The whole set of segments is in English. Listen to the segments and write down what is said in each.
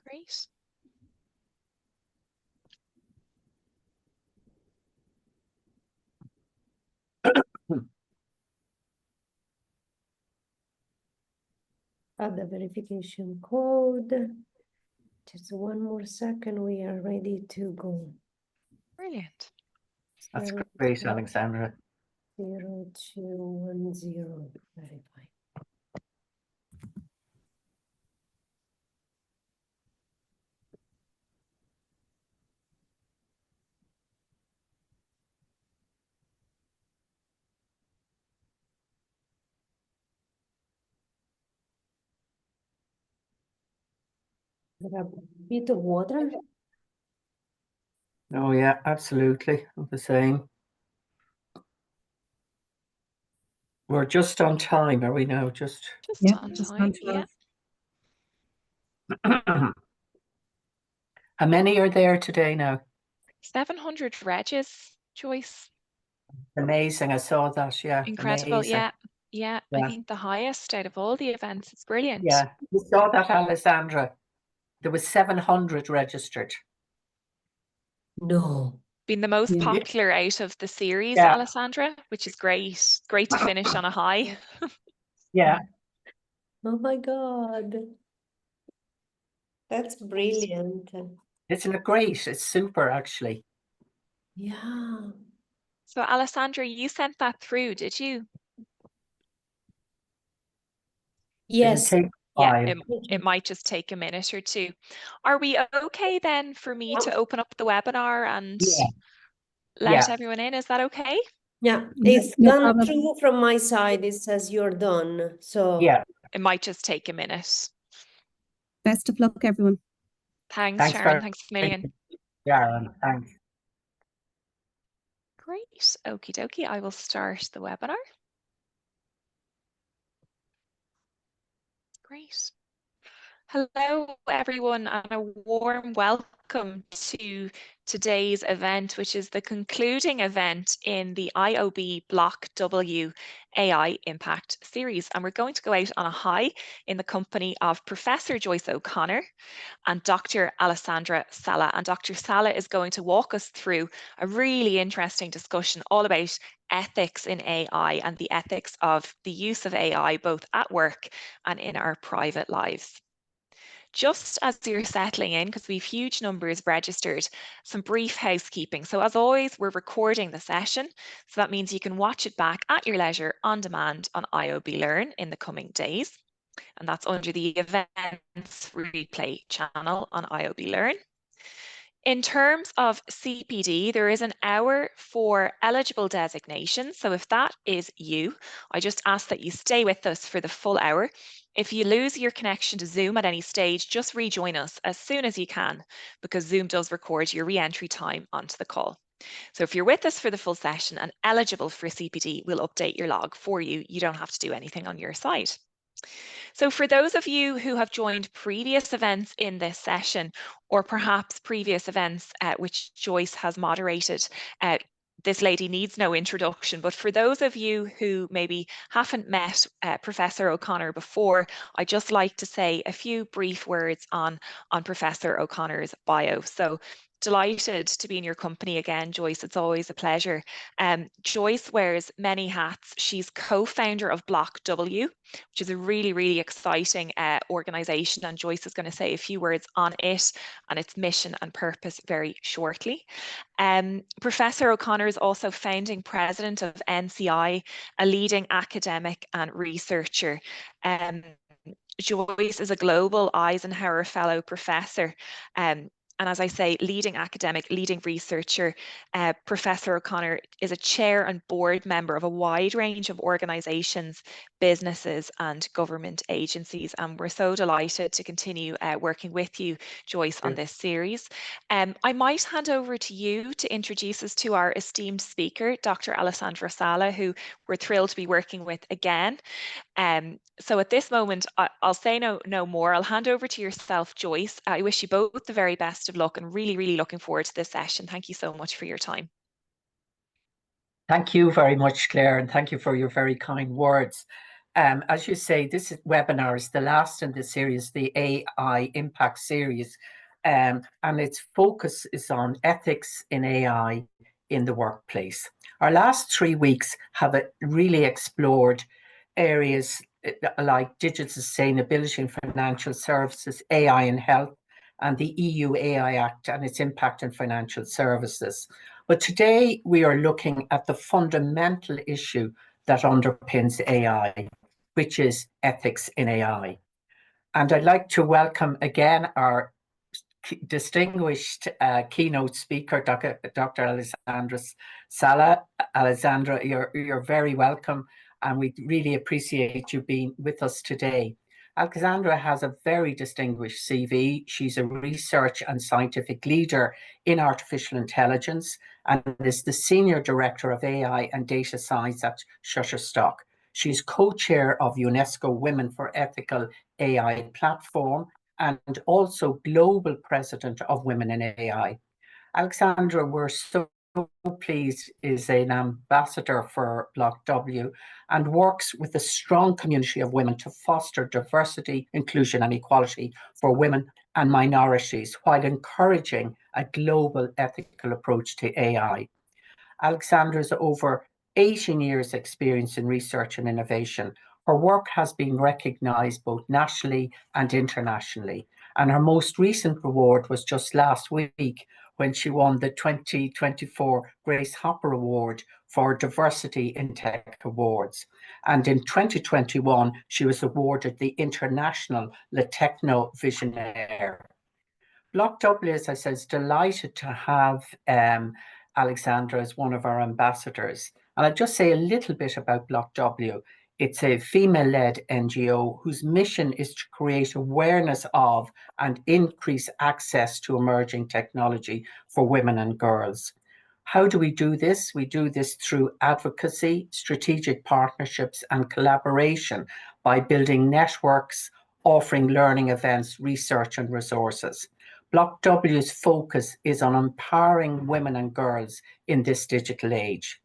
Great. Add the verification code. Just one more second, we are ready to go. Brilliant. That's great, Alexandra. 0210, verify. Grab a bit of water. Oh yeah, absolutely. I'm the same. We're just on time, are we now? Just on time. Yeah. How many are there today now? 700 regs, Joyce. Amazing. I saw that. Yeah. Incredible. Amazing. Yeah. I think the highest out of all the events. It's brilliant. Yeah. You saw that, Alessandra. There was 700 registered. No. Been the most popular out of the series, Yeah. Alessandra, which is great. Great to finish on a high. Yeah. Oh my God. That's brilliant. Isn't it great? It's super, actually. Yeah. So, Alessandra, you sent that through, did you? Yes. Yeah, it might just take a minute or two. Are we okay then for me to open up the webinar and let everyone in? Is that okay? Yeah, it's gone through from my side. It says you're done. So yeah, it might just take a minute. Best of luck, everyone. Thanks, Sharon. Thanks a million. Sharon, thanks. Great. Okie dokie. I will start the webinar. Great. Hello, everyone, and a warm welcome to today's event, which is the concluding event in the IOB BlockW AI Impact series. And we're going to go out on a high in the company of Professor Joyce O'Connor and Dr. Alessandra Sala. And Dr. Sala is going to walk us through a really interesting discussion all about ethics in AI and the ethics of the use of AI both at work and in our private lives. Just as you're settling in, because we have huge numbers registered, some brief housekeeping. So as always, we're recording the session. So that means you can watch it back at your leisure on demand on IOB Learn in the coming days. And that's under the events replay channel on IOB Learn. In terms of CPD, there is an hour for eligible designations. So if that is you, I just ask that you stay with us for the full hour. If you lose your connection to Zoom at any stage, just rejoin us as soon as you can, because Zoom does record your re-entry time onto the call. So if you're with us for the full session and eligible for CPD, we'll update your log for you. You don't have to do anything on your side. So for those of you who have joined previous events in this session, or perhaps previous events which Joyce has moderated, this lady needs no introduction, but for those of you who maybe haven't met Professor O'Connor before, I'd just like to say a few brief words on Professor O'Connor's bio. So delighted to be in your company again, Joyce. It's always a pleasure. Joyce wears many hats. She's co-founder of BlockW, which is a really, really exciting organization. And Joyce is going to say a few words on it and its mission and purpose very shortly. Professor O'Connor is also founding president of NCI, a leading academic and researcher. Joyce is a global Eisenhower Fellow Professor. And as I say, leading academic, leading researcher. Professor O'Connor is a chair and board member of a wide range of organisations, businesses and government agencies. And we're so delighted to continue working with you, Joyce, on this series. I might hand over to you to introduce us to our esteemed speaker, Dr. Alessandra Sala, who we're thrilled to be working with again. So at this moment, I'll say no more. I'll hand over to yourself, Joyce. I wish you both the very best of luck and really, really looking forward to this session. Thank you so much for your time. Thank you very much, Claire, and thank you for your very kind words. As you say, this webinar is the last in the series, the AI Impact series, and its focus is on ethics in AI in the workplace. Our last 3 weeks have really explored areas like digital sustainability and financial services, AI in health, and the EU AI Act and its impact on financial services. But today we are looking at the fundamental issue that underpins AI, which is ethics in AI. And I'd like to welcome again our distinguished keynote speaker, Dr. Alessandra Sala. Alessandra, you're very welcome, and we really appreciate you being with us today. Alessandra has a very distinguished CV. She's a research and scientific leader in artificial intelligence and is the Senior Director of AI and Data Science at Shutterstock. She's co-chair of UNESCO Women for Ethical AI platform and also global president of Women in AI. Alessandra, we're so pleased, is an ambassador for BlockW and works with a strong community of women to foster diversity, inclusion and equality for women and minorities while encouraging a global ethical approach to AI. Alessandra's over 18 years experience in research and innovation. Her work has been recognized both nationally and internationally, and her most recent award was just last week when she won the 2024 Grace Hopper Award for Diversity in Tech Awards. And in 2021, she was awarded the International Latecno Visionaire. BlockW, as I said, is delighted to have Alessandra as one of our ambassadors. And I'll just say a little bit about BlockW. It's a female-led NGO whose mission is to create awareness of and increase access to emerging technology for women and girls. How do we do this? We do this through advocacy, strategic partnerships, and collaboration by building networks, offering learning events, research, and resources. BlockW's focus is on empowering women and girls in this digital age.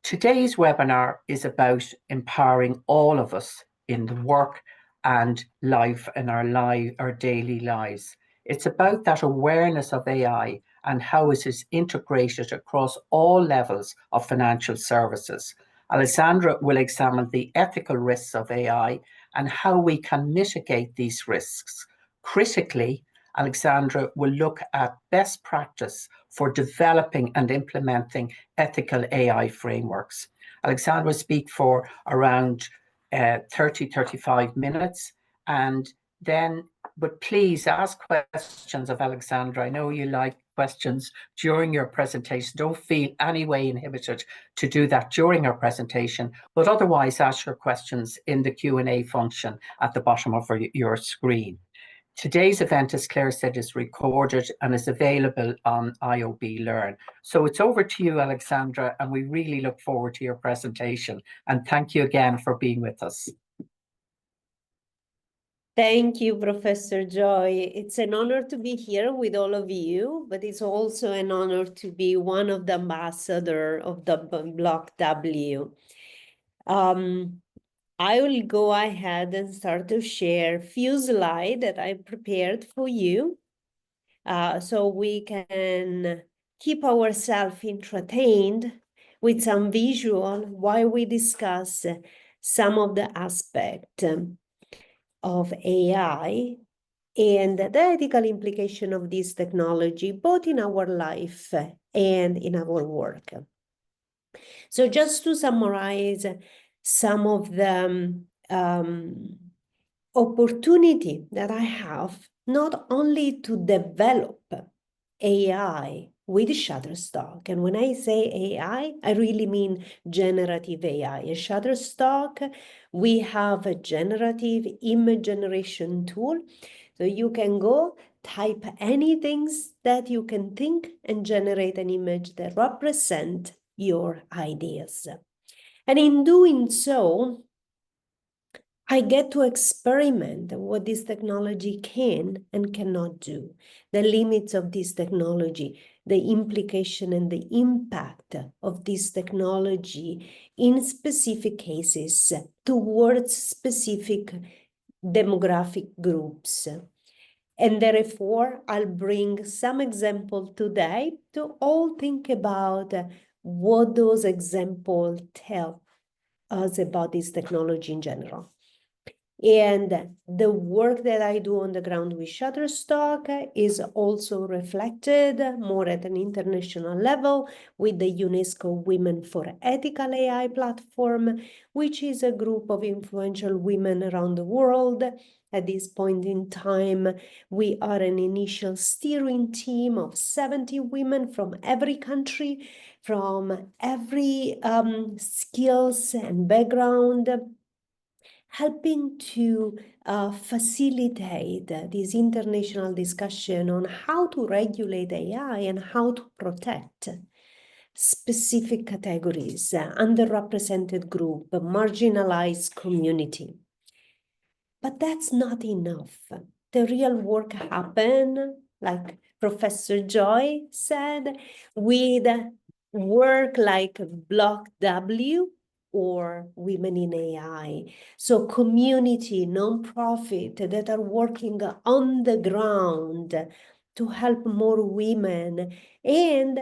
Today's webinar is about empowering all of us in the work and life in our daily lives. It's about that awareness of AI and how it is integrated across all levels of financial services. Alessandra will examine the ethical risks of AI and how we can mitigate these risks. Critically, Alessandra will look at best practice for developing and implementing ethical AI frameworks. Alessandra will speak for around 30-35 minutes, and then, but please ask questions of Alessandra. I know you like questions during your presentation. Don't feel any way inhibited to do that during our presentation, but otherwise ask your questions in the Q&A function at the bottom of your screen. Today's event, as Claire said, is recorded and is available on IOB Learn. So it's over to you, Alessandra, and we really look forward to your presentation. And thank you again for being with us. Thank you, Professor Joy. It's an honor to be here with all of you, but it's also an honor to be one of the ambassadors of the BlockW. I will go ahead and start to share a few slides that I prepared for you so we can keep ourselves entertained with some visual while we discuss some of the aspects of AI and the ethical implication of this technology, both in our life and in our work. So just to summarize some of the opportunity that I have, not only to develop AI with Shutterstock. And when I say AI, I really mean generative AI. At Shutterstock, we have a generative image generation tool. So you can go type anything that you can think and generate an image that represents your ideas. And in doing so, I get to experiment what this technology can and cannot do, the limits of this technology, the implication and the impact of this technology in specific cases towards specific demographic groups. And therefore, I'll bring some example today to all think about what those examples tell us about this technology in general. And the work that I do on the ground with Shutterstock is also reflected more at an international level with the UNESCO Women for Ethical AI platform, which is a group of influential women around the world. At this point in time, we are an initial steering team of 70 women from every country, from every skills and background, helping to facilitate this international discussion on how to regulate AI and how to protect specific categories, underrepresented group, marginalized community. But that's not enough. The real work happen, like Professor Joy said, with work like BlockW or Women in AI. So community, nonprofit that are working on the ground to help more women, and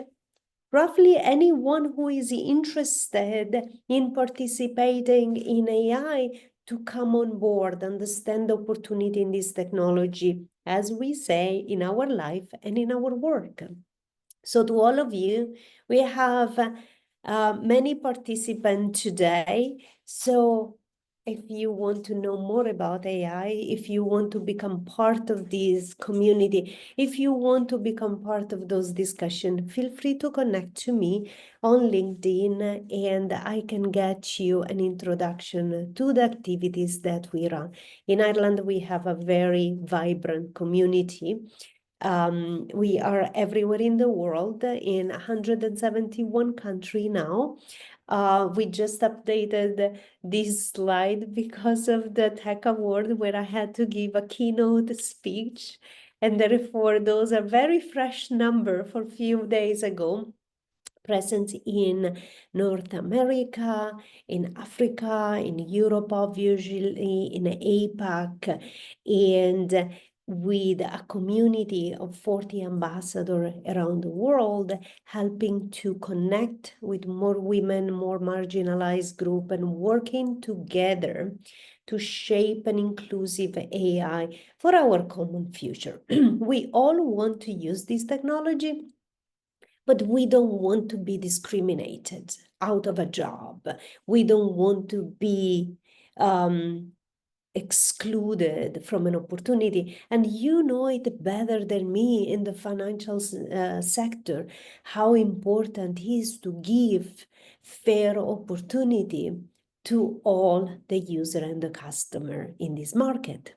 roughly anyone who is interested in participating in AI to come on board, understand the opportunity in this technology, as we say, in our life and in our work. So to all of you, we have many participants today. So if you want to know more about AI, if you want to become part of this community, if you want to become part of those discussions, feel free to connect to me on LinkedIn and I can get you an introduction to the activities that we run. In Ireland, we have a very vibrant community. We are everywhere in the world, in 171 countries now. We just updated this slide because of the Tech Award where I had to give a keynote speech. And therefore, those are very fresh number for a few days ago. Present in North America, in Africa, in Europe, obviously, in APAC, and with a community of 40 ambassadors around the world, helping to connect with more women, more marginalized group, and working together to shape an inclusive AI for our common future. We all want to use this technology, but we don't want to be discriminated out of a job. We don't want to be excluded from an opportunity. And you know it better than me in the financial sector, how important it is to give fair opportunity to all the user and the customer in this market.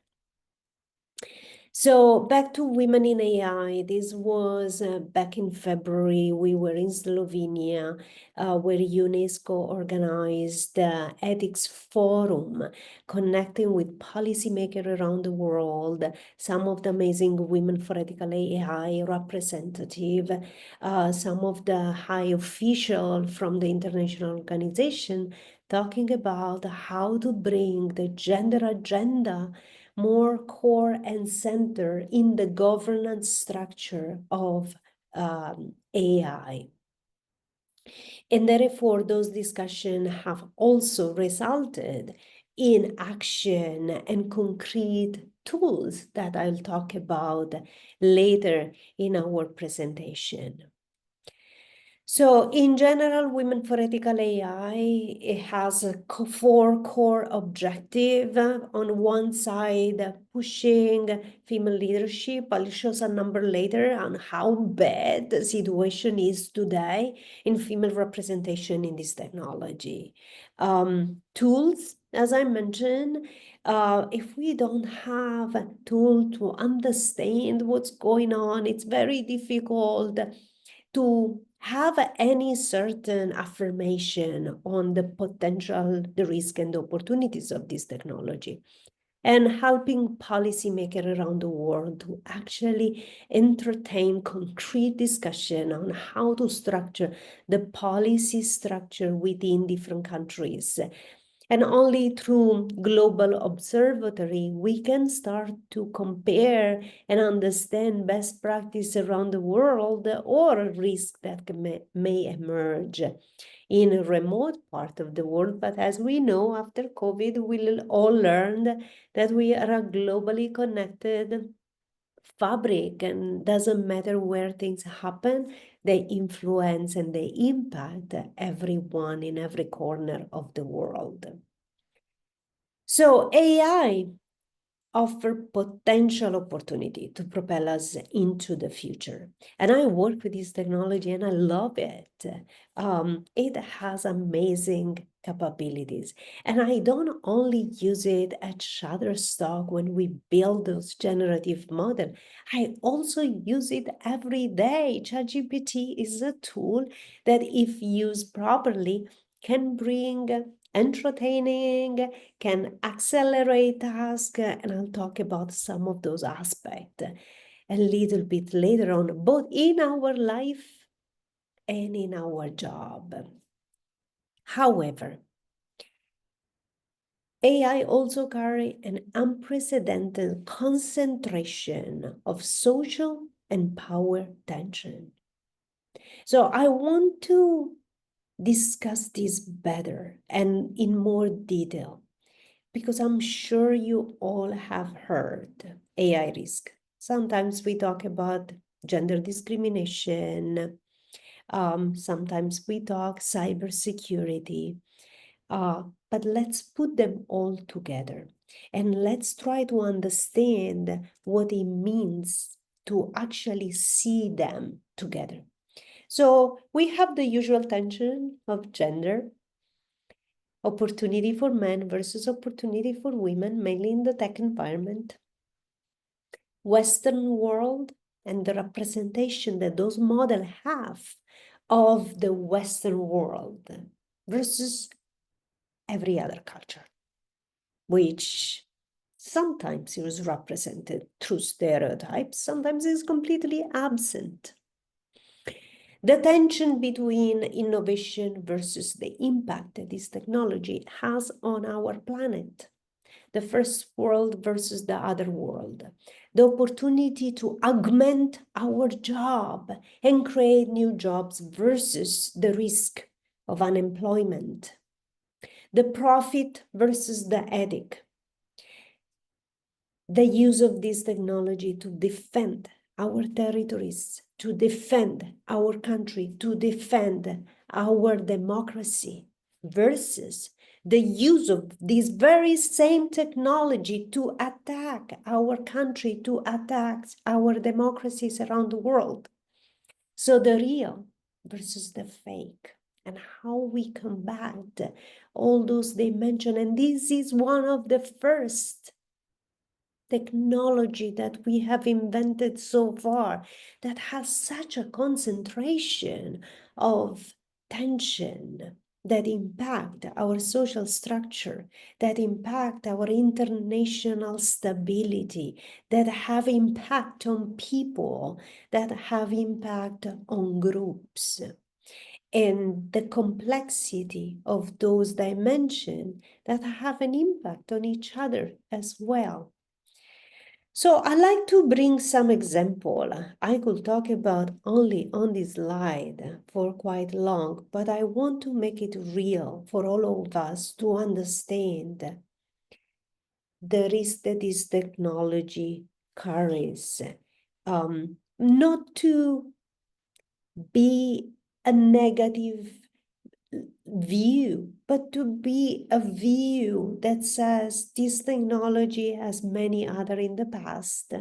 So back to Women in AI, this was back in February. We were in Slovenia, where UNESCO organized the ethics forum, connecting with policymakers around the world, some of the amazing Women for Ethical AI representative, some of the high officials from the international organization, talking about how to bring the gender agenda more core and center in the governance structure of AI. And therefore, those discussions have also resulted in action and concrete tools that I'll talk about later in our presentation. So in general, Women for Ethical AI, it has four core objectives. On one side, pushing female leadership. I'll show some number later on how bad the situation is today in female representation in this technology. Tools, as I mentioned, if we don't have a tool to understand what's going on, it's very difficult to have any certain affirmation on the potential, the risk and the opportunities of this technology, and helping policymakers around the world to actually entertain concrete discussion on how to structure the policy structure within different countries. And only through global observatory, we can start to compare and understand best practice around the world or risks that may emerge in a remote part of the world. But as we know, after COVID, we all learned that we are a globally connected fabric, and doesn't matter where things happen, they influence and they impact everyone in every corner of the world. So AI offer potential opportunity to propel us into the future. And I work with this technology and I love it. It has amazing capabilities. And I don't only use it at Shutterstock when we build those generative models. I also use it every day. ChatGPT is a tool that, if used properly, can bring entertaining, can accelerate tasks, and I'll talk about some of those aspects a little bit later on, both in our life and in our job. However, AI also carry an unprecedented concentration of social and power tension. So I want to discuss this better and in more detail, because I'm sure you all have heard AI risk. Sometimes we talk about gender discrimination. Sometimes we talk cybersecurity. But let's put them all together and let's try to understand what it means to actually see them together. So we have the usual tension of gender, opportunity for men versus opportunity for women, mainly in the tech environment, Western world, and the representation that those models have of the Western world versus every other culture, which sometimes is represented through stereotypes, sometimes is completely absent. The tension between innovation versus the impact that this technology has on our planet, the first world versus the other world, the opportunity to augment our job and create new jobs versus the risk of unemployment, the profit versus the ethic, the use of this technology to defend our territories, to defend our country, to defend our democracy, versus the use of this very same technology to attack our country, to attack our democracies around the world. So the real versus the fake, and how we combat all those dimensions. And this is one of the first technology that we have invented so far that has such a concentration of tension that impact our social structure, that impact our international stability, that have impact on people, that have impact on groups. And the complexity of those dimensions that have an impact on each other as well. So I like to bring some example. I could talk about only on this slide for quite long, but I want to make it real for all of us to understand the risk that this technology carries. Not to be a negative view, but to be a view that says this technology has many other in the past.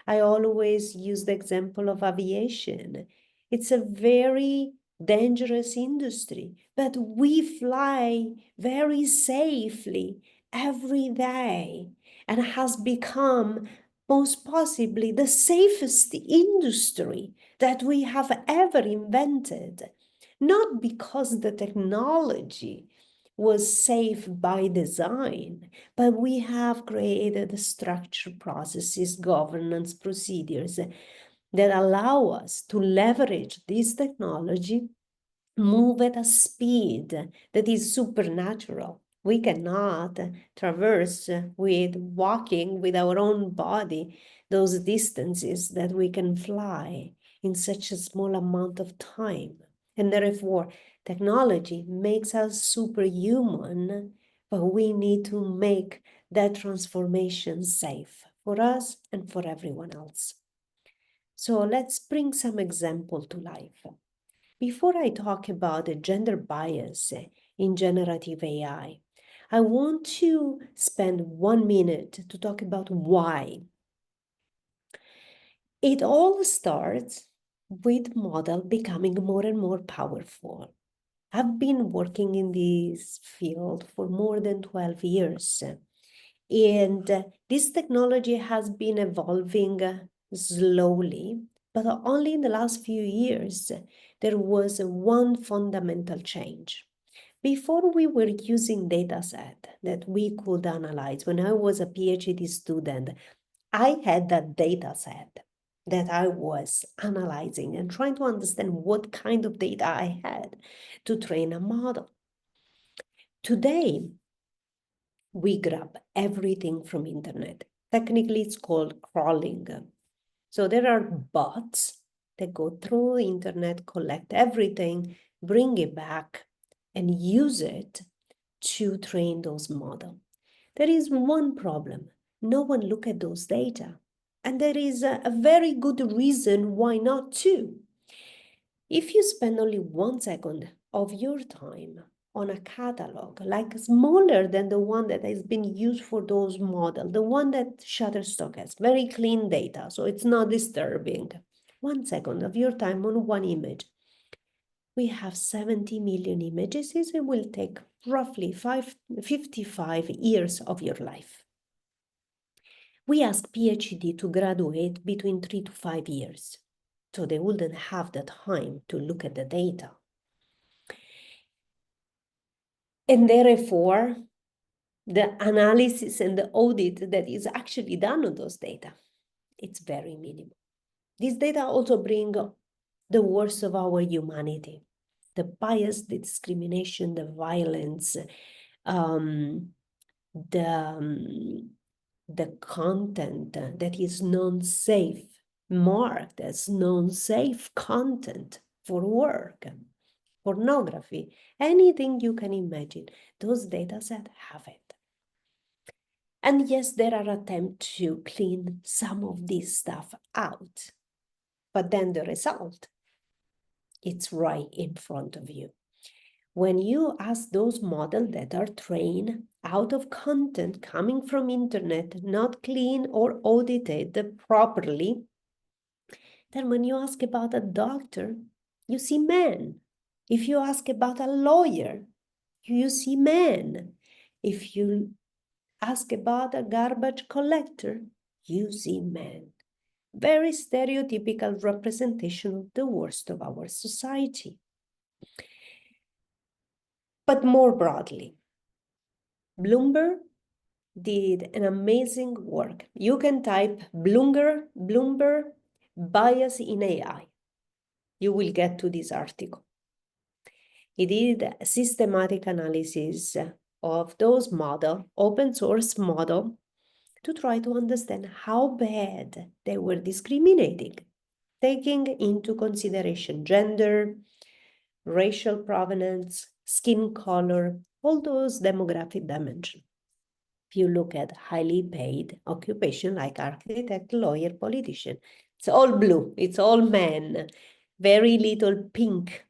I always use the example of aviation. It's a very dangerous industry, but we fly very safely every day, and has become most possibly the safest industry that we have ever invented, not because the technology was safe by design, but we have created structured processes, governance procedures that allow us to leverage this technology, move at a speed that is supernatural. We cannot traverse with walking with our own body those distances that we can fly in such a small amount of time. And therefore, technology makes us superhuman, but we need to make that transformation safe for us and for everyone else. So let's bring some example to life. Before I talk about the gender bias in generative AI, I want to spend 1 minute to talk about why. It all starts with model becoming more and more powerful. I've been working in this field for more than 12 years, and this technology has been evolving slowly, but only in the last few years, there was one fundamental change. Before we were using dataset that we could analyze, when I was a PhD student, I had that dataset that I was analyzing and trying to understand what kind of data I had to train a model. Today, we grab everything from internet. Technically, it's called crawling. So there are bots that go through the internet, collect everything, bring it back, and use it to train those models. There is one problem. No one look at those data. And there is a very good reason why not to. If you spend only 1 second of your time on a catalog, like smaller than the one that has been used for those models, the one that Shutterstock has, very clean data, so it's not disturbing. 1 second of your time on one image. We have 70 million images. It will take roughly 55 years of your life. We ask PhD to graduate between 3 to 5 years, so they wouldn't have the time to look at the data. And therefore, the analysis and the audit that is actually done on those data, it's very minimal. These data also bring the worst of our humanity, the bias, the discrimination, the violence, the content that is non-safe, marked as non-safe content for work, pornography, anything you can imagine, those data sets have it. And yes, there are attempts to clean some of this stuff out, but then the result, it's right in front of you. When you ask those models that are trained out of content coming from internet, not clean or audited properly, then when you ask about a doctor, you see men. If you ask about a lawyer, you see men. If you ask about a garbage collector, you see men. Very stereotypical representation of the worst of our society. But more broadly, Bloomberg did an amazing work. You can type Bloomberg bias in AI. You will get to this article. He did a systematic analysis of those models, open source model, to try to understand how bad they were discriminating, taking into consideration gender, racial provenance, skin color, all those demographic dimensions. If you look at highly paid occupation like architect, lawyer, politician, it's all blue, it's all men, very little pink.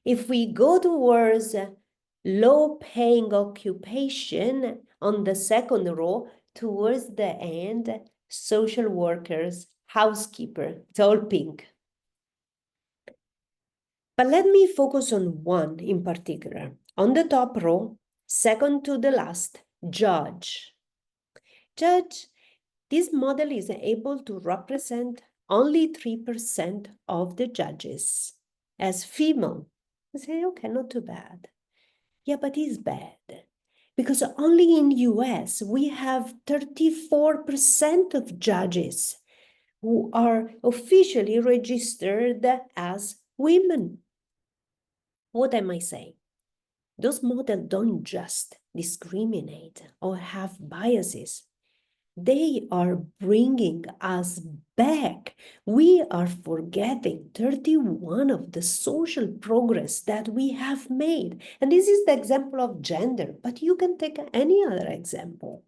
If we go towards low-paying occupation on the second row, towards the end, social workers, housekeeper, it's all pink. But let me focus on one in particular. On the top row, second to the last, judge. Judge This model is able to represent only 3% of the judges as female. I say, okay, not too bad. Yeah, but it's bad. Because only in US, we have 34% of judges who are officially registered as women. What am I saying? Those models don't just discriminate or have biases. They are bringing us back. We are forgetting 31 of the social progress that we have made. And this is the example of gender, but you can take any other example.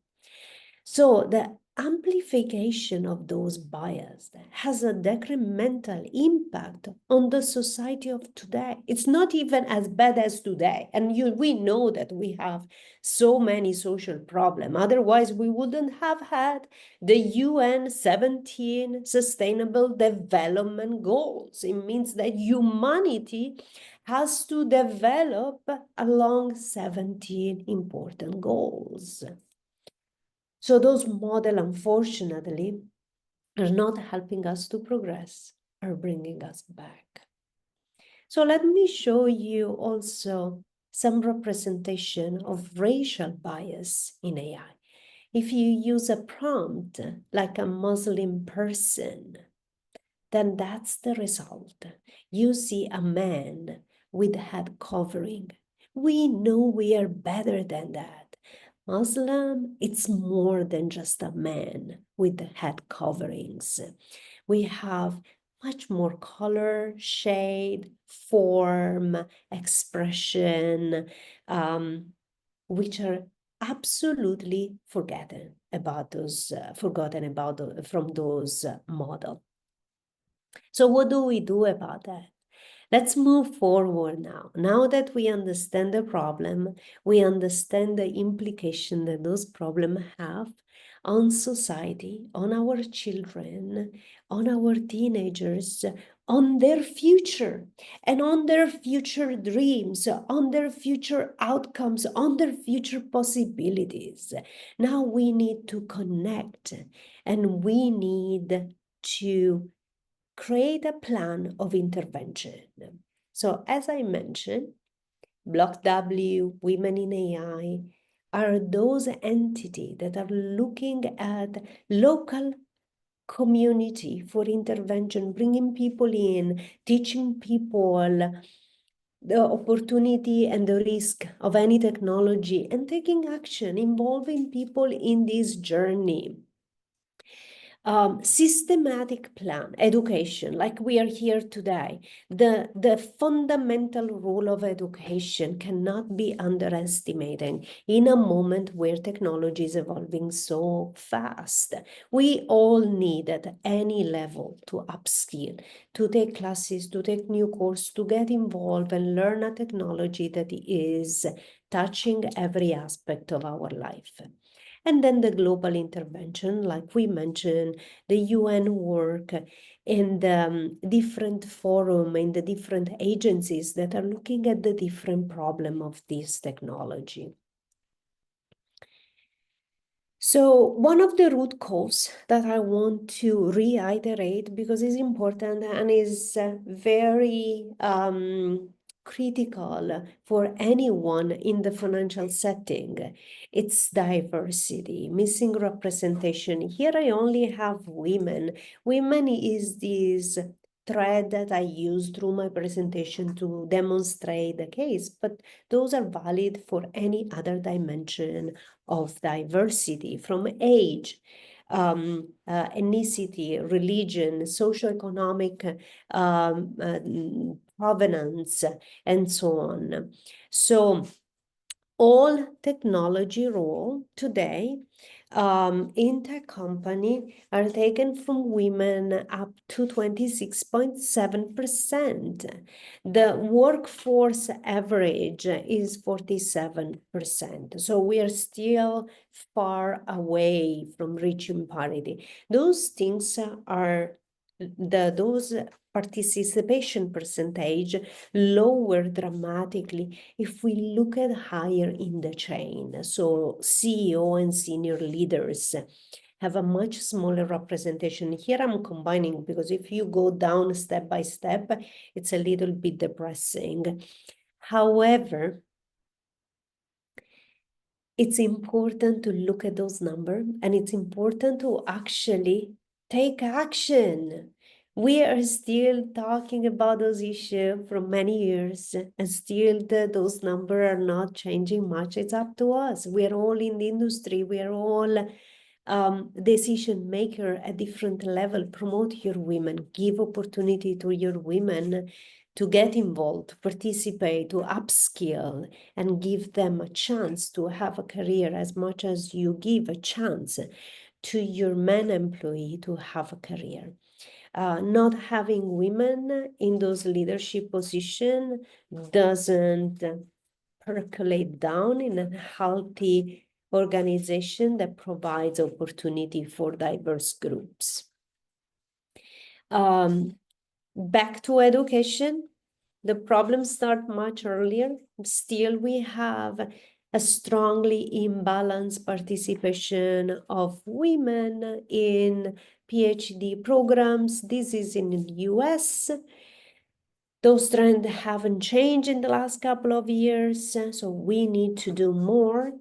So the amplification of those biases has a detrimental impact on the society of today. It's not even as bad as today. And we know that we have so many social problems. Otherwise, we wouldn't have had the UN 17 Sustainable Development Goals. It means that humanity has to develop along 17 important goals. So those models, unfortunately, are not helping us to progress, are bringing us back. So let me show you also some representation of racial bias in AI. If you use a prompt like a Muslim person, then that's the result. You see a man with head covering. We know we are better than that. Muslim, it's more than just a man with head coverings. We have much more color, shade, form, expression, which are absolutely forgotten about from those models. So what do we do about that? Let's move forward now. Now that we understand the problem, we understand the implication that those problems have on society, on our children, on our teenagers, on their future, and on their future dreams, on their future outcomes, on their future possibilities. Now we need to connect, and we need to create a plan of intervention. So as I mentioned, BlockW, Women in AI, are those entities that are looking at local community for intervention, bringing people in, teaching people the opportunity and the risk of any technology, and taking action, involving people in this journey. Systematic plan, education, like we are here today. The fundamental role of education cannot be underestimated in a moment where technology is evolving so fast. We all need at any level to upskill, to take classes, to take new courses, to get involved and learn a technology that is touching every aspect of our life. And then the global intervention, like we mentioned, the UN work in the different forum, in the different agencies that are looking at the different problem of this technology. So one of the root cause that I want to reiterate, because it's important and is very critical for anyone in the financial setting, it's diversity, missing representation. Here I only have women. Women is this thread that I use through my presentation to demonstrate the case, but those are valid for any other dimension of diversity, from age, ethnicity, religion, socioeconomic provenance, and so on. So all technology role today in tech company are taken from women up to 26.7%. The workforce average is 47%. So we are still far away from reaching parity. Those things are those participation percentage lower dramatically if we look at higher in the chain, so CEO and senior leaders. have a much smaller representation. Here I'm combining because if you go down step by step, it's a little bit depressing. However, it's important to look at those numbers, and it's important to actually take action. We are still talking about those issues for many years, and still those numbers are not changing much. It's up to us. We are all in the industry. We are all decision maker at different level. Promote your women, give opportunity to your women to get involved, to participate, to upskill, and give them a chance to have a career as much as you give a chance to your men employee to have a career. Not having women in those leadership positions doesn't percolate down in a healthy organization that provides opportunity for diverse groups. Back to education, the problems start much earlier. Still, we have a strongly imbalanced participation of women in PhD programs. This is in the US. Those trends haven't changed in the last couple of years, so we need to do more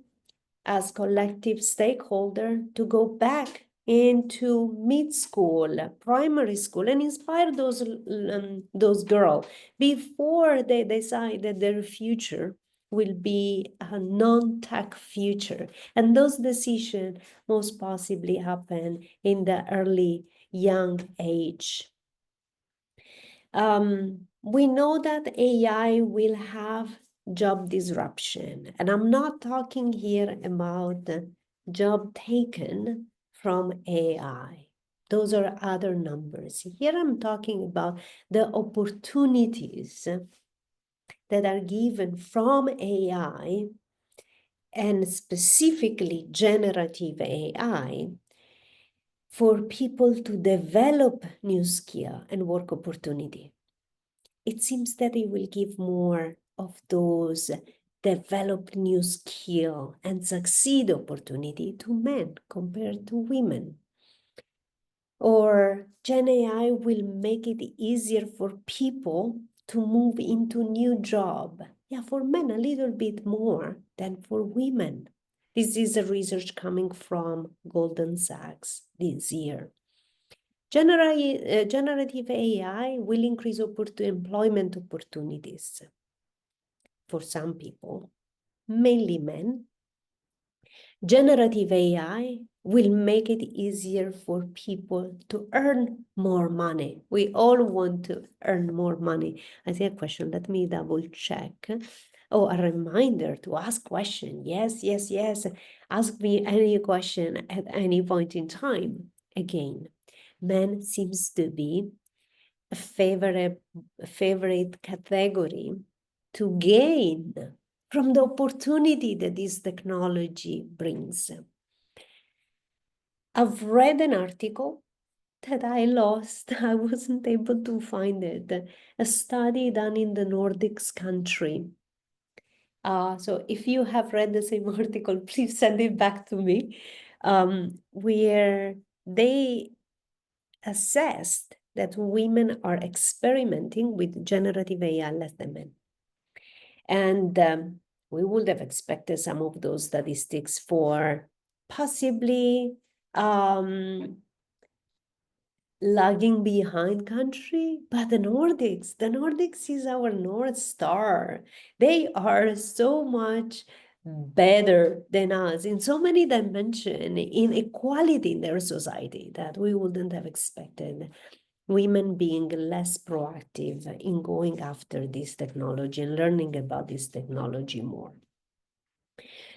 as collective stakeholder to go back into mid-school, primary school, and inspire those girls before they decide that their future will be a non-tech future. And those decisions most possibly happen in the early young age. We know that AI will have job disruption, and I'm not talking here about job taken from AI. Those are other numbers. Here I'm talking about the opportunities that are given from AI, and specifically generative AI, for people to develop new skill and work opportunity. It seems that it will give more of those develop new skill and succeed opportunity to men compared to women. Or Gen AI will make it easier for people to move into new job. Yeah, for men a little bit more than for women. This is a research coming from Goldman Sachs this year. Generative AI will increase employment opportunities for some people, mainly men. Generative AI will make it easier for people to earn more money. We all want to earn more money. I see a question. Let me double check. Oh, a reminder to ask question. Yes, yes, yes. Ask me any question at any point in time. Again, men seems to be a favorite category to gain from the opportunity that this technology brings. I've read an article that I lost. I wasn't able to find it. A study done in the Nordics country. So if you have read the same article, please send it back to me, where they assessed that women are experimenting with generative AI less than men. And we would have expected some of those statistics for possibly lagging behind country, but the Nordics is our North Star. They are so much better than us in so many dimensions, in equality in their society, that we wouldn't have expected women being less proactive in going after this technology and learning about this technology more.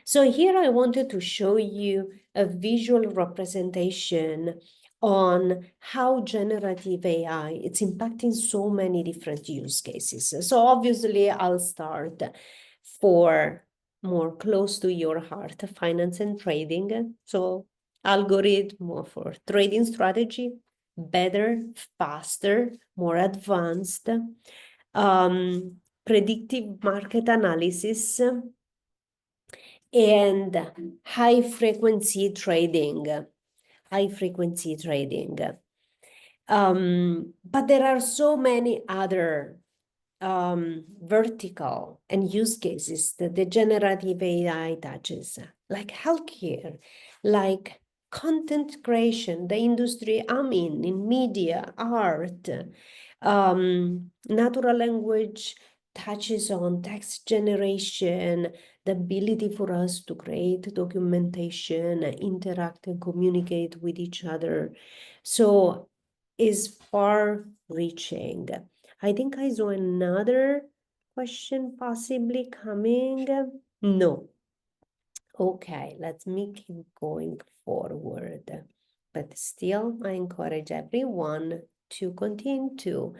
So here I wanted to show you a visual representation on how generative AI it's impacting so many different use cases. So obviously I'll start for more close to your heart, finance and trading. So algorithm for trading strategy, better, faster, more advanced, predictive market analysis, and high frequency trading high frequency trading. But there are so many other vertical and use cases that the generative AI touches, like healthcare, like content creation, the industry I'm in media, art, natural language touches on text generation, the ability for us to create documentation, interact and communicate with each other. So is far reaching. I think I saw another question possibly coming. No. Okay, let me keep going forward. But still, I encourage everyone to continue to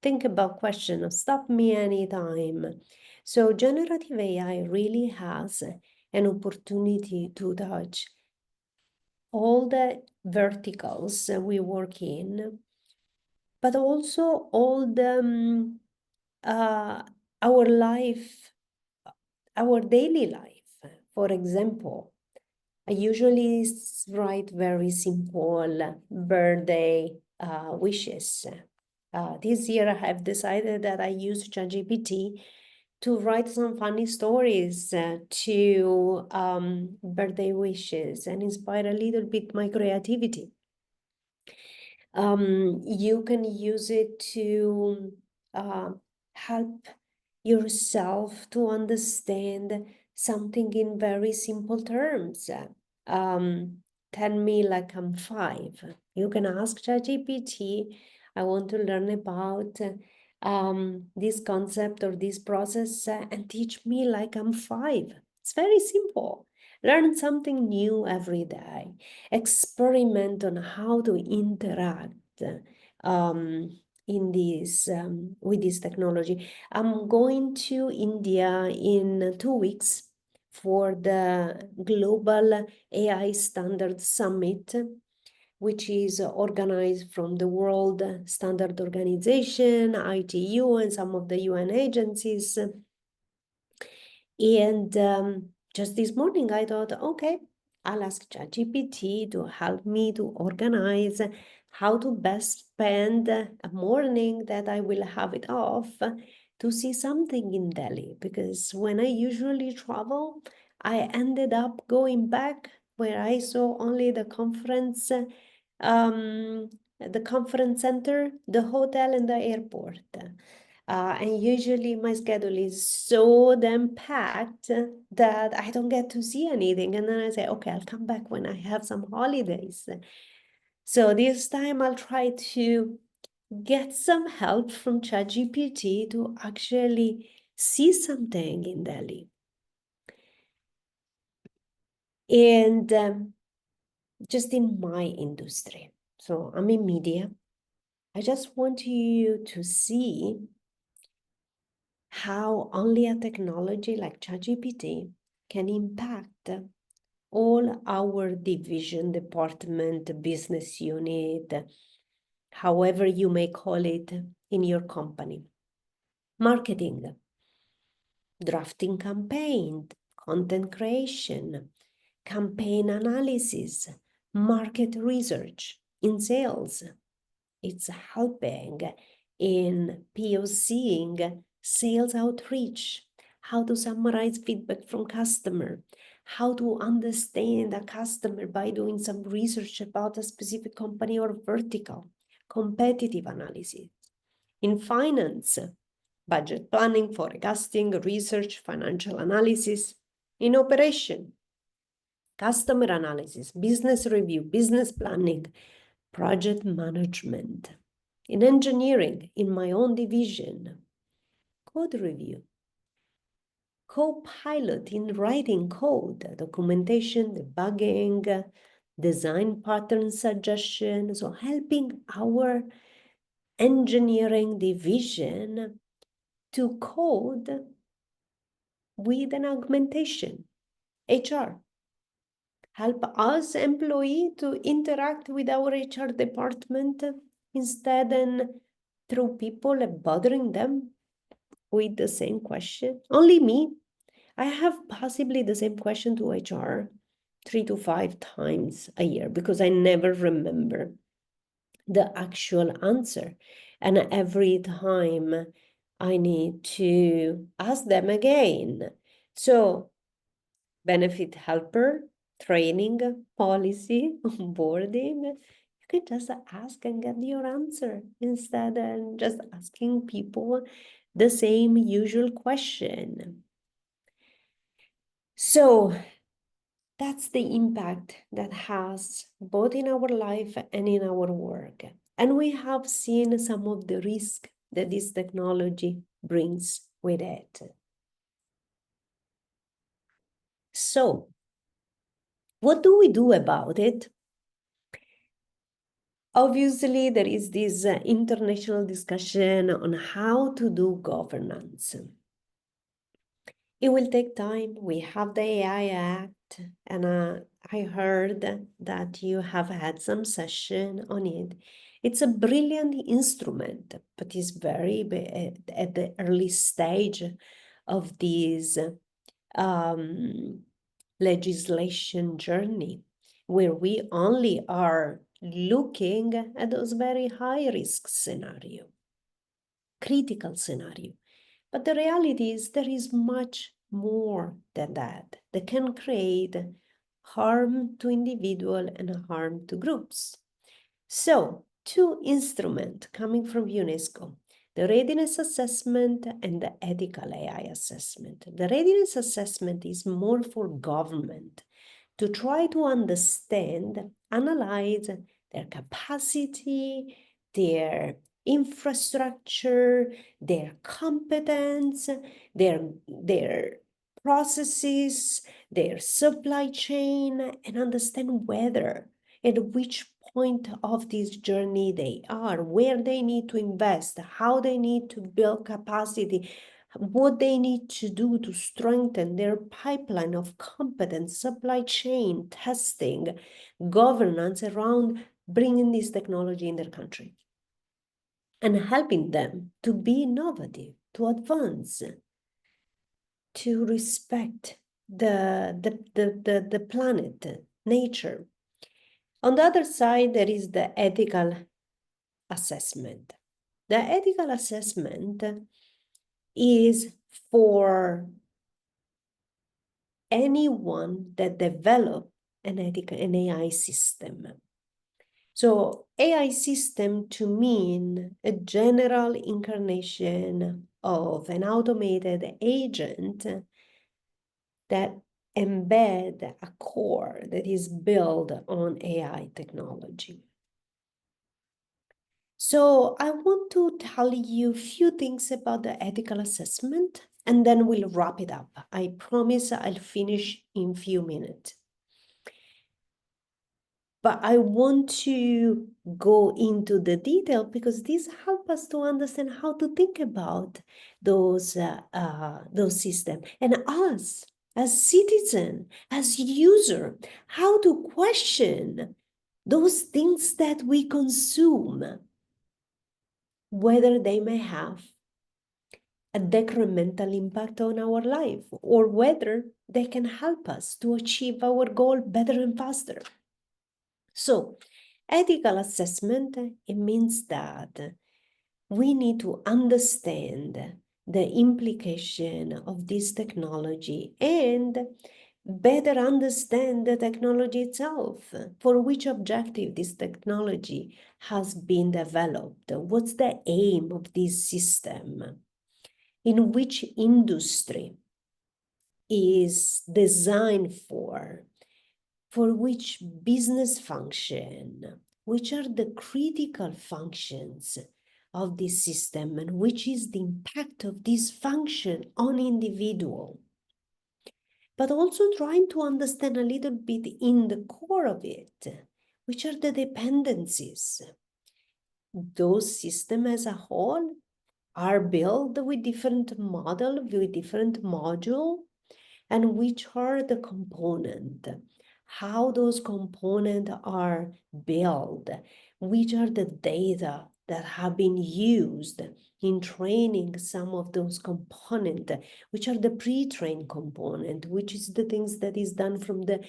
think about questions. Stop me anytime. So generative AI really has an opportunity to touch all the verticals we work in, but also all the our life, our daily life. For example, I usually write very simple birthday wishes. This year I have decided that I use ChatGPT to write some funny stories to birthday wishes and inspire a little bit my creativity. You can use it to help yourself to understand something in very simple terms. Tell me like I'm 5. You can ask ChatGPT, I want to learn about this concept or this process and teach me like I'm 5. It's very simple. Learn something new every day. Experiment on how to interact in this with this technology. I'm going to India in 2 weeks for the Global AI Standard Summit, which is organized from the World Standard Organization, ITU, and some of the UN agencies. And just this morning, I thought, okay, I'll ask ChatGPT to help me to organize how to best spend a morning that I will have it off to see something in Delhi. Because when I usually travel, I ended up going back where I saw only the conference center, the hotel, and the airport. And usually my schedule is so damn packed that I don't get to see anything. And then I say, okay, I'll come back when I have some holidays. So this time I'll try to get some help from ChatGPT to actually see something in Delhi. And just in my industry. So I'm in media. I just want you to see how only a technology like ChatGPT can impact all our division, department, business unit, however you may call it in your company. Marketing, drafting campaign, content creation, campaign analysis, market research, in sales. It's helping in POCing sales outreach, how to summarize feedback from customer, how to understand a customer by doing some research about a specific company or vertical, competitive analysis. In finance, budget planning, forecasting, research, financial analysis. In operation, customer analysis, business review, business planning, project management. In engineering, in my own division, code review, co-pilot in writing code, documentation, debugging, design pattern suggestion, so helping our engineering division to code with an augmentation. HR, help us employee to interact with our HR department instead and through people bothering them with the same question. Only me. I have possibly the same question to HR, 3 to 5 times a year because I never remember the actual answer. And every time I need to ask them again. So benefit helper, training, policy, onboarding, you can just ask and get your answer instead of just asking people the same usual question. So that's the impact that has both in our life and in our work. And we have seen some of the risk that this technology brings with it. So, what do we do about it? Obviously, there is this international discussion on how to do governance. It will take time. We have the AI Act, and I heard that you have had some session on it. It's a brilliant instrument, but it's very at the early stage of this legislation journey, where we only are looking at those very high risk scenario, critical scenario. But the reality is there is much more than that can create harm to individual and harm to groups. So, two instruments coming from UNESCO, the readiness assessment and the ethical AI assessment. The readiness assessment is more for government to try to understand, analyze their capacity, their infrastructure, their competence, their processes, their supply chain, and understand whether at which point of this journey they are, where they need to invest, how they need to build capacity, what they need to do to strengthen their pipeline of competence, supply chain, testing, governance around bringing this technology in their country and helping them to be innovative, to advance, to respect the planet, nature. On the other side, there is the ethical assessment. The ethical assessment is for anyone that develop an AI system. So AI system to mean a general incarnation of an automated agent that embed a core that is built on AI technology. So I want to tell you a few things about the ethical assessment, and then we'll wrap it up. I promise I'll finish in a few minutes. But I want to go into the detail because this helps us to understand how to think about those systems. And us, as citizen, as user, how to question those things that we consume, whether they may have a decremental impact on our life or whether they can help us to achieve our goal better and faster. So, ethical assessment, it means that we need to understand the implication of this technology and better understand the technology itself, for which objective this technology has been developed. What's the aim of this system? In which industry is designed for which business function, which are the critical functions of this system, and which is the impact of this function on individual. But also trying to understand a little bit in the core of it, which are the dependencies. Those systems as a whole are built with different model, with different module, and which are the component, how those components are built, which are the data that have been used in training some of those components, which are the pre-trained component, which is the things that is done from the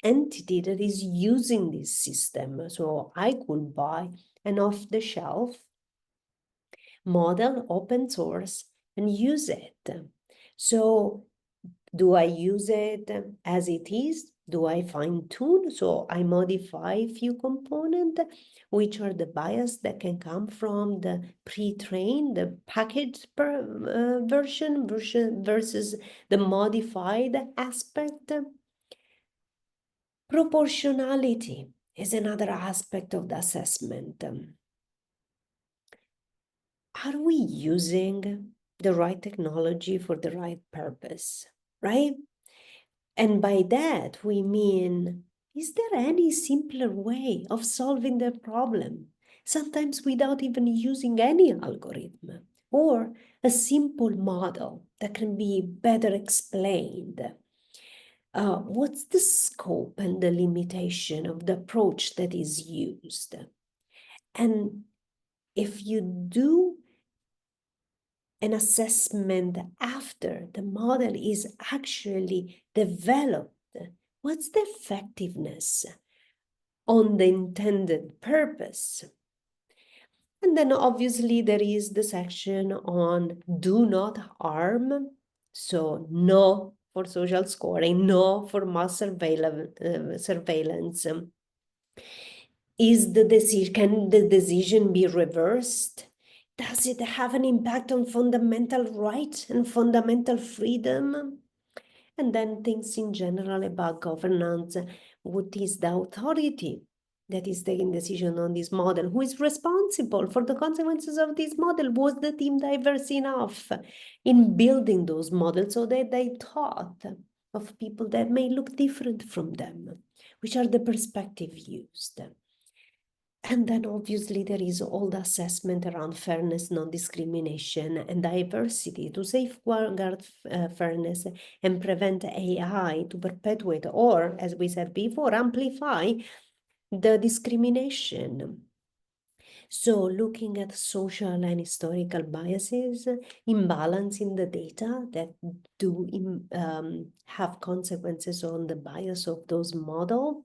entity that is using this system. So I could buy an off-the-shelf model, open source, and use it. So do I use it as it is? Do I fine tune? So I modify a few components, which are the bias that can come from the pre-trained, the packaged version versus the modified aspect. Proportionality is another aspect of the assessment. Are we using the right technology for the right purpose, right? And by that, we mean, is there any simpler way of solving the problem? Sometimes without even using any algorithm, or a simple model that can be better explained. What's the scope and the limitation of the approach that is used? And if you do an assessment after the model is actually developed, what's the effectiveness on the intended purpose? And then obviously there is the section on do not harm. So no for social scoring, no for mass surveillance. Is the decision, can the decision be reversed? Does it have an impact on fundamental rights and fundamental freedom? And then things in general about governance. What is the authority that is taking decision on this model? Who is responsible for the consequences of this model? Was the team diverse enough in building those models so that they thought of people that may look different from them? Which are the perspectives used? And then obviously there is all the assessment around fairness, non-discrimination, and diversity to safeguard fairness and prevent AI to perpetuate or, as we said before, amplify the discrimination. So looking at social and historical biases, imbalance in the data that do have consequences on the bias of those models.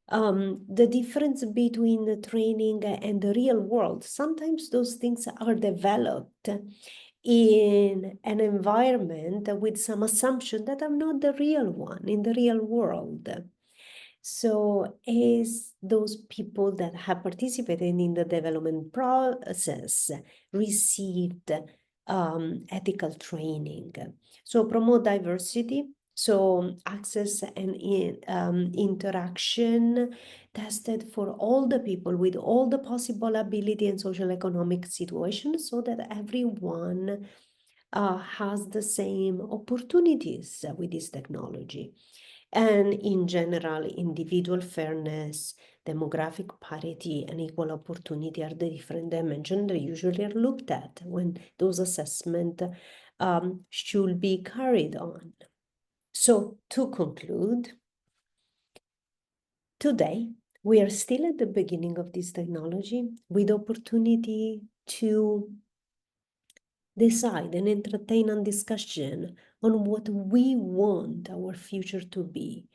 The difference between the training and the real world. Sometimes those things are developed in an environment with some assumption that are not the real one in the real world. So as those people that have participated in the development process received ethical training. So promote diversity. So access and interaction tested for all the people with all the possible ability and social economic situations so that everyone has the same opportunities with this technology. And in general, individual fairness, demographic parity, and equal opportunity are the different dimensions that usually are looked at when those assessments should be carried on. So to conclude, today, we are still at the beginning of this technology with opportunity to decide and entertain a discussion on what we want our future to be,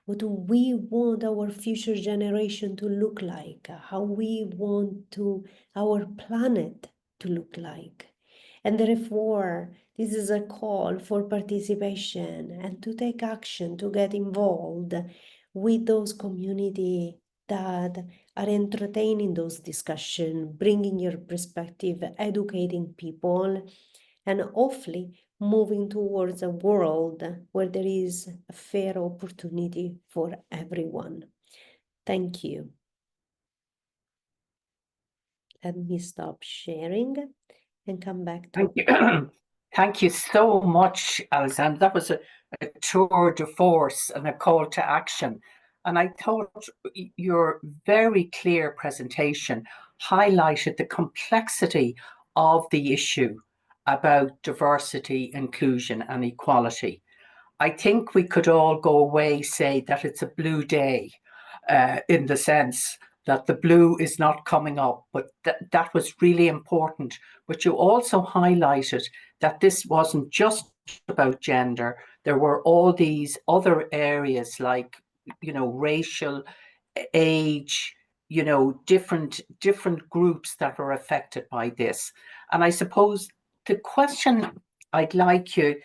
what we want our future generation to look like, how we want our planet to look like. And therefore, this is a call for participation and to take action, to get involved with those communities that are entertaining those discussions, bringing your perspective, educating people, and hopefully moving towards a world where there is a fair opportunity for everyone. Thank you. Let me stop sharing and come back to... Thank you. Thank you so much, Alessandra. That was a tour de force and a call to action. And I thought your very clear presentation highlighted the complexity of the issue about diversity, inclusion, and equality. I think we could all go away say that it's a blue day in the sense that the blue is not coming up, but that was really important. But you also highlighted that this wasn't just about gender. There were all these other areas like racial, age, different groups that are affected by this. And I suppose the question I'd like you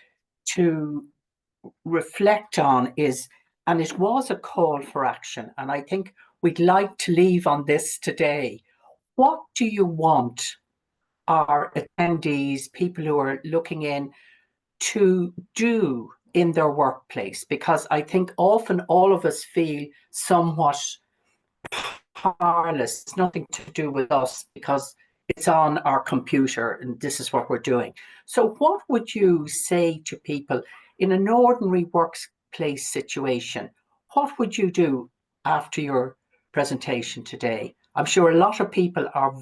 to reflect on is, and it was a call for action, and I think we'd like to leave on this today. What do you want our attendees, people who are looking in, to do in their workplace? Because I think often all of us feel somewhat powerless. It's nothing to do with us because it's on our computer and this is what we're doing. So what would you say to people in an ordinary workplace situation? What would you do after your presentation today? I'm sure a lot of people are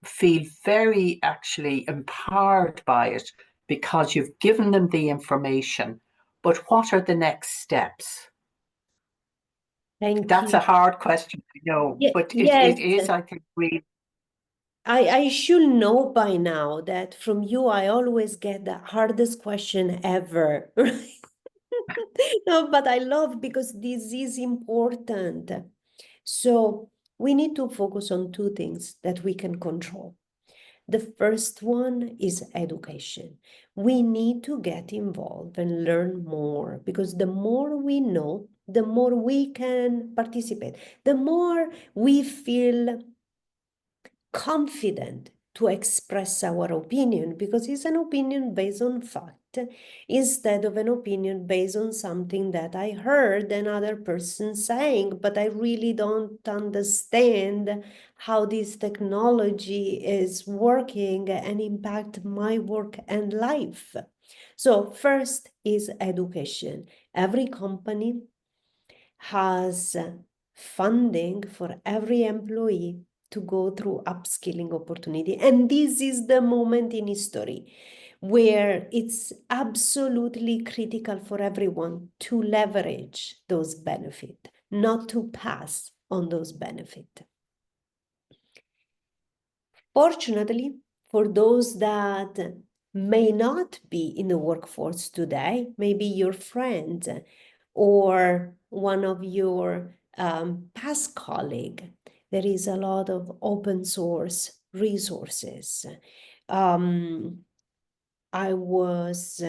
feel very actually empowered by it because you've given them the information. But what are the next steps? That's you. a hard question, I know, but yes. it is, I think, really. I should know by now that from you, I always get the hardest question ever. No, but I love because this is important. So we need to focus on two things that we can control. The first one is education. We need to get involved and learn more because the more we know, the more we can participate, the more we feel confident to express our opinion because it's an opinion based on fact instead of an opinion based on something that I heard another person saying, but I really don't understand how this technology is working and impact my work and life. So first is education. Every company has funding for every employee to go through upskilling opportunity. And this is the moment in history where it's absolutely critical for everyone to leverage those benefits, not to pass on those benefits. Fortunately, for those that may not be in the workforce today, maybe your friend or one of your past colleague, there is a lot of open source resources. I was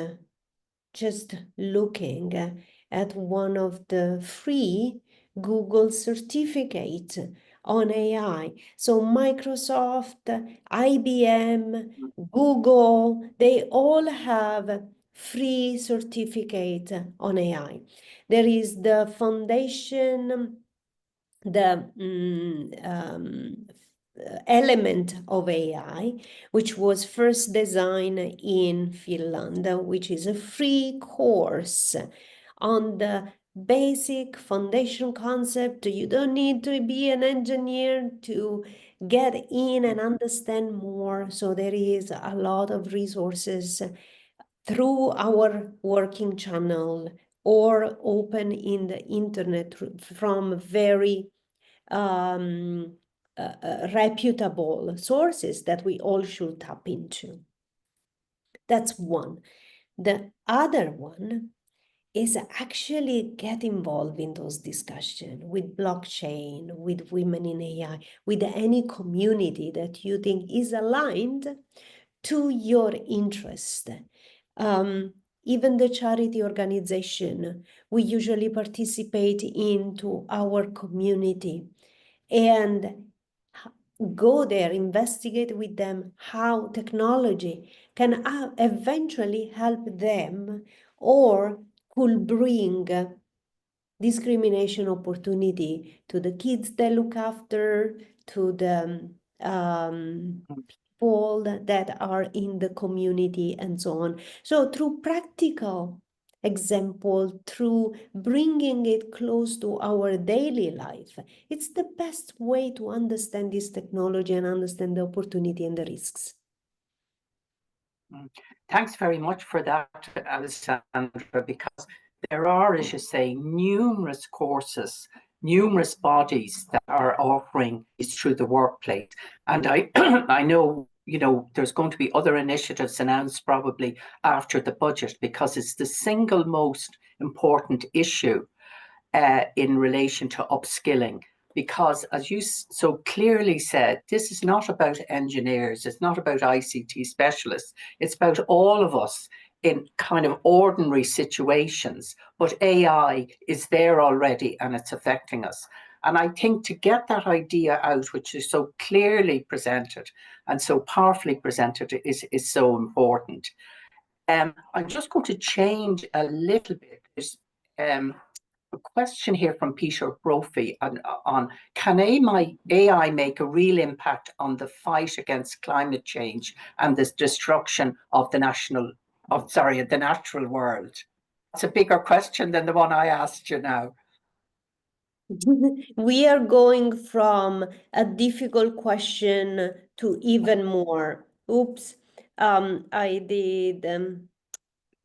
just looking at one of the free Google certificate on AI. So Microsoft, IBM, Google, they all have free certificate on AI. There is the foundation, the element of AI, which was first designed in Finland, which is a free course on the basic foundation concept. You don't need to be an engineer to get in and understand more. So there is a lot of resources through our working channel or open in the internet from very reputable sources that we all should tap into. That's one. The other one is actually get involved in those discussions with blockchain, with women in AI, with any community that you think is aligned to your interest. Even the charity organization, we usually participate into our community and go there, investigate with them how technology can eventually help them or could bring discrimination opportunity to the kids they look after, to the people that are in the community and so on. So through practical example, through bringing it close to our daily life, it's the best way to understand this technology and understand the opportunity and the risks. Thanks very much for that, Alessandra, because there are, as you say, numerous courses, numerous bodies that are offering this through the workplace. And I, I know, there's going to be other initiatives announced probably after the budget because it's the single most important issue in relation to upskilling. Because as you so clearly said, this is not about engineers, it's not about ICT specialists, it's about all of us in kind of ordinary situations, but AI is there already and it's affecting us. And I think to get that idea out, which is so clearly presented and so powerfully presented, is so important. I'm just going to change a little bit. There's a question here from Peter Brophy on can AI make a real impact on the fight against climate change and the destruction of the natural world? It's a bigger question than the one I asked you now. We are going from a difficult question to even more. Oops, I did,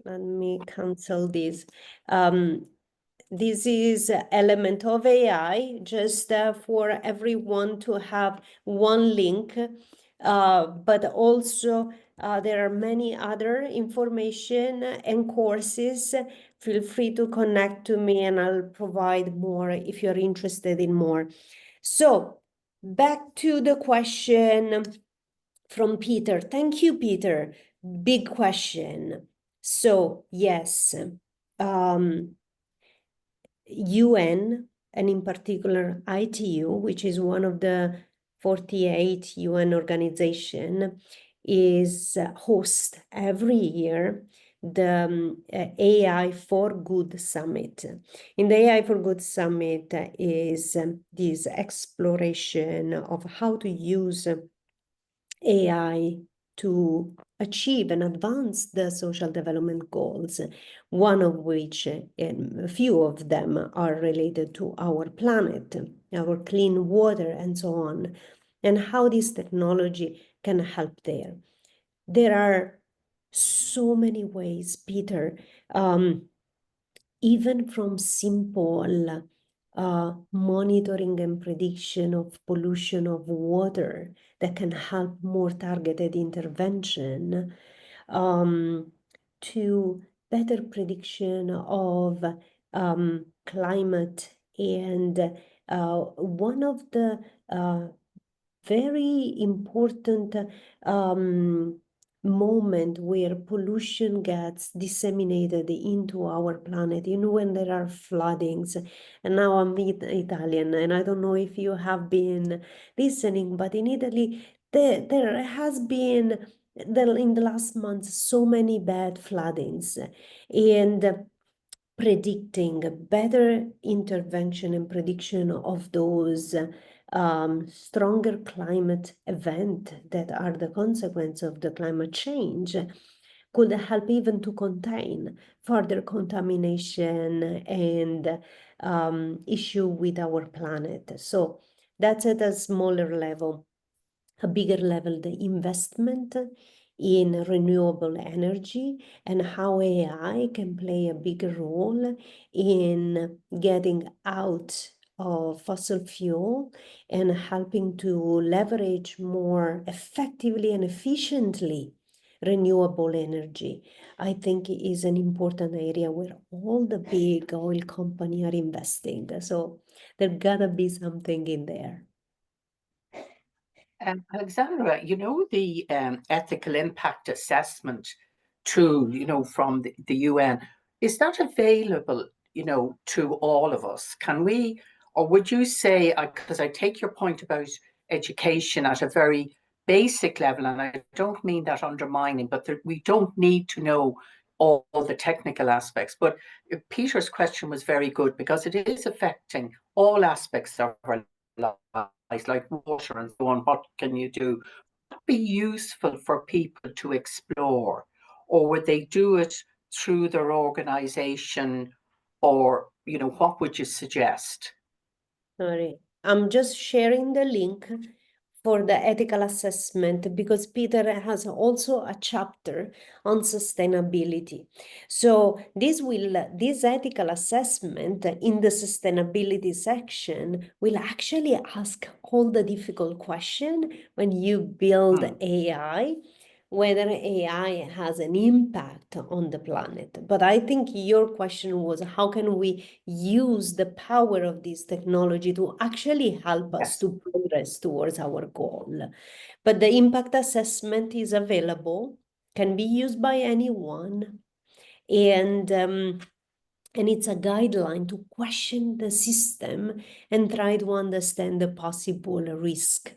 let me cancel this. This is an element of AI, just for everyone to have one link, but also there are many other information and courses. Feel free to connect to me and I'll provide more if you're interested in more. So back to the question from Peter. Thank you, Peter. Big question. So yes, UN, and in particular ITU, which is one of the 48 UN organization, is host every year the AI for Good Summit. In the AI for Good Summit is this exploration of how to use AI to achieve and advance the social development goals, one of which, a few of them are related to our planet, our clean water, and so on, and how this technology can help there. There are so many ways, Peter, even from simple monitoring and prediction of pollution of water that can help more targeted intervention, to better prediction of climate. And one of the very important moment where pollution gets disseminated into our planet, when there are floodings. And now I'm Italian, and I don't know if you have been listening, but in Italy there has been in the last month so many bad floodings, and predicting better intervention and prediction of those stronger climate events that are the consequence of the climate change could help even to contain further contamination and issue with our planet. So that's at a smaller level. A bigger level, the investment in renewable energy and how AI can play a bigger role in getting out of fossil fuel and helping to leverage more effectively and efficiently renewable energy, I think is an important area where all the big oil companies are investing. So there gotta be something in there. Alexandra, the ethical impact assessment tool, from the UN, is that available, to all of us? Can we, or would you say, because I take your point about education at a very basic level, and I don't mean that undermining, but we don't need to know all the technical aspects. But Peter's question was very good because it is affecting all aspects of our lives, like water and so on. What can you do? Would be useful for people to explore, or would they do it through their organization, or what would you suggest? Sorry, I'm just sharing the link for the ethical assessment because Peter has also a chapter on sustainability. So this ethical assessment in the sustainability section will actually ask all the difficult questions when you build AI. whether AI has an impact on the planet. But I think your question was, how can we use the power of this technology to actually help us to progress towards our goal? But the impact assessment is available, can be used by anyone, and it's a guideline to question the system and try to understand the possible risk.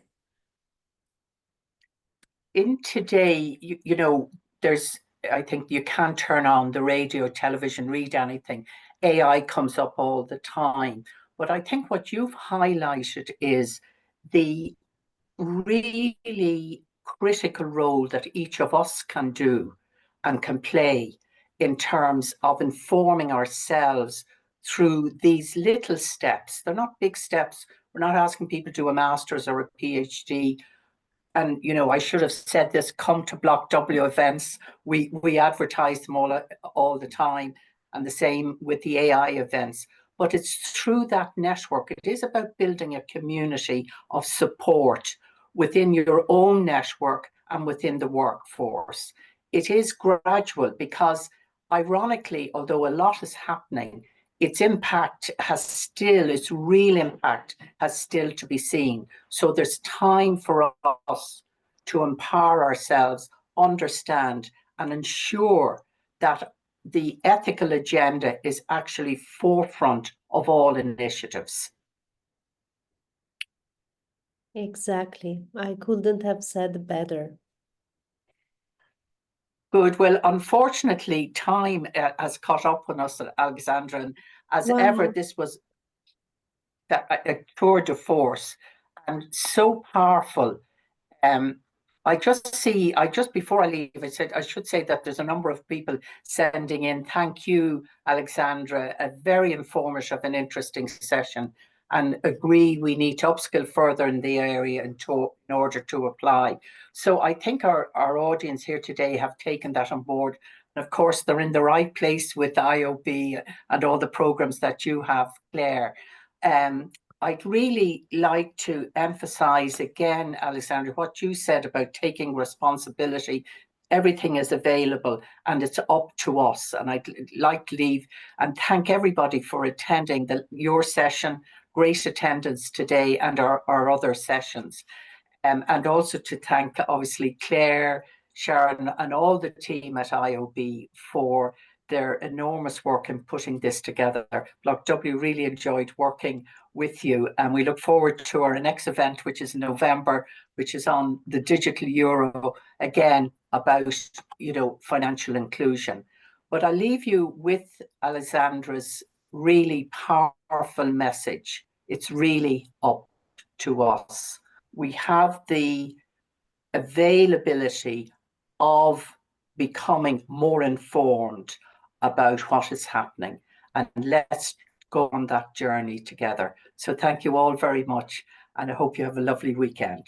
In today, you know, I think you can't turn on the radio, television, read anything. AI comes up all the time. But I think what you've highlighted is the really critical role that each of us can do and can play in terms of informing ourselves through these little steps. They're not big steps. We're not asking people to do a master's or a PhD. And, you know, I should have said this, come to BlockW events. We advertise them all the time, and the same with the AI events. But it's through that network. It is about building a community of support within your own network and within the workforce. It is gradual because, ironically, although a lot is happening, its real impact has still to be seen. So there's time for us to empower ourselves, understand, and ensure that the ethical agenda is actually forefront of all initiatives. Exactly. I couldn't have said better. Good. Well, unfortunately, time has caught up on us, Alessandra, and as ever, this was a tour de force and so powerful. Just before I leave, I should say that there's a number of people sending in. Thank you, Alessandra. A very informative and interesting session, and agree we need to upskill further in the area in order to apply. So I think our audience here today have taken that on board. And of course, they're in the right place with IOB and all the programs that you have, Claire. I'd really like to emphasize again, Alessandra, what you said about taking responsibility. Everything is available and it's up to us. And I'd like to leave and thank everybody for attending your session, great attendance today, and our other sessions. And also to thank, obviously, Claire, Sharon, and all the team at IOB for their enormous work in putting this together. BlockW really enjoyed working with you, and we look forward to our next event, which is in November, which is on the digital euro, again about, you know, financial inclusion. But I'll leave you with Alessandra's really powerful message. It's really up to us. We have the availability of becoming more informed about what is happening, and let's go on that journey together. So thank you all very much, and I hope you have a lovely weekend.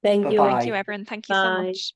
Thank you. Thank you, everyone. Thank you so much.